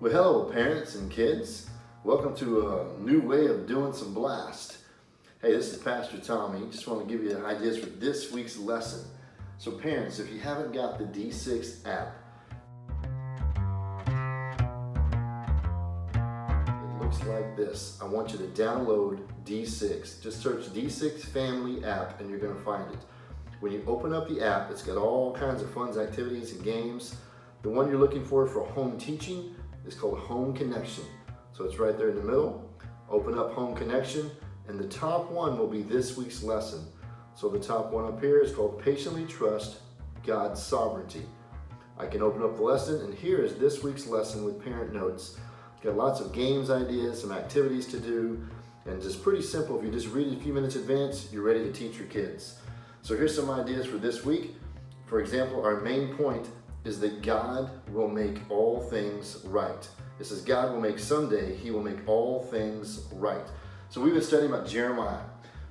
Well, hello parents and kids. Welcome to a new way of doing some blast. Hey, this is Pastor Tommy. Just want to give you ideas for this week's lesson. So parents, if you haven't got the D6 app, it looks like this. I want you to download D6. Just search D6 Family app and you're going to find it. When you open up the app, it's got all kinds of fun activities and games. The one you're looking for home teaching is called Home Connection. So it's right there in the middle. Open up Home Connection, and the top one will be this week's lesson. So the top one up here is called Patiently Trust God's Sovereignty. I can open up the lesson, and here is this week's lesson with parent notes. It's got lots of games ideas, some activities to do, and just pretty simple. If you just read it a few minutes in advance, you're ready to teach your kids. So here's some ideas for this week. For example, our main point is that God will make all things right. It says God will make someday, He will make all things right. So we've been studying about Jeremiah.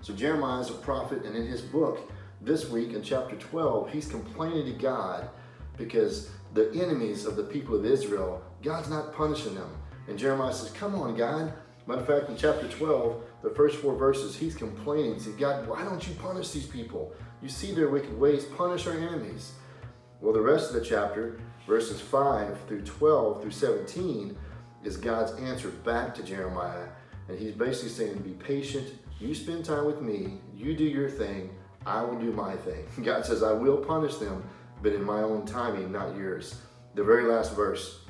So Jeremiah is a prophet, and in his book this week in chapter 12, he's complaining to God because the enemies of the people of Israel, God's not punishing them. And Jeremiah says, come on, God. Matter of fact, in chapter 12, the first 4 verses, he's complaining. He says, God, why don't you punish these people? You see their wicked ways, punish our enemies. Well, the rest of the chapter, verses 5 through 12 through 17, is God's answer back to Jeremiah. And he's basically saying, be patient, you spend time with me, you do your thing, I will do my thing. God says, I will punish them, but in my own timing, not yours. The very last verse,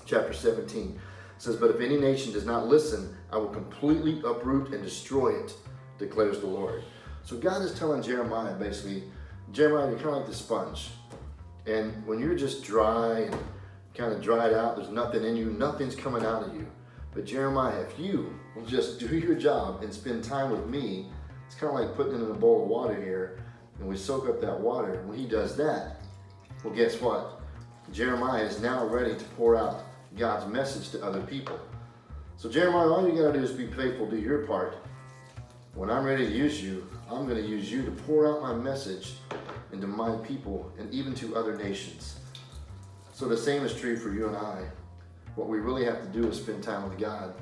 chapter 17, says, but if any nation does not listen, I will completely uproot and destroy it, declares the Lord. So God is telling Jeremiah, basically, Jeremiah, you're kind of like the sponge. And when you're just dry and kind of dried out, there's nothing in you, nothing's coming out of you. But Jeremiah, if you will just do your job and spend time with me, it's kind of like putting it in a bowl of water here, and we soak up that water. When he does that, well, guess what? Jeremiah is now ready to pour out God's message to other people. So Jeremiah, all you gotta do is be faithful, do your part. When I'm ready to use you, I'm gonna use you to pour out my message into my people and even to other nations. So the same is true for you and I. What we really have to do is spend time with God.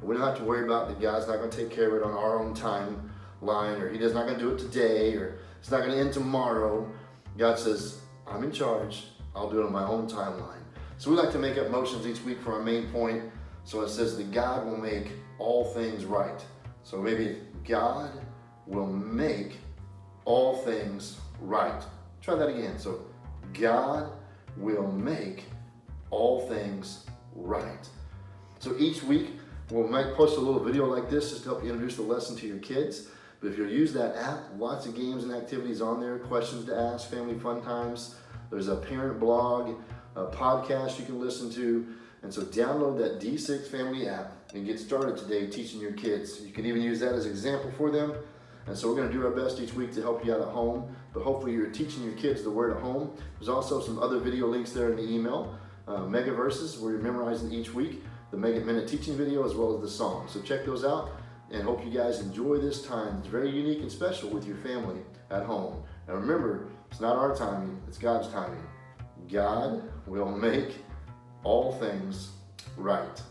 We don't have to worry about that God's not going to take care of it on our own timeline, or He's not going to do it today, or it's not going to end tomorrow. God says, I'm in charge. I'll do it on my own timeline. So we like to make up motions each week for our main point. So it says that God will make all things right. So maybe God will make all things right. Try that again. So God will make all things right. So each week we'll post a little video like this just to help you introduce the lesson to your kids. But if you'll use that app, lots of games and activities on there, questions to ask, family fun times. There's a parent blog, a podcast you can listen to. And so download that D6 Family app and get started today teaching your kids. You can even use that as an example for them. And so we're going to do our best each week to help you out at home, but hopefully you're teaching your kids the word at home. There's also some other video links there in the email, mega verses where you're memorizing each week, the Mega Minute teaching video as well as the song. So check those out and hope you guys enjoy this time. It's very unique and special with your family at home. And remember, it's not our timing, it's God's timing. God will make all things right.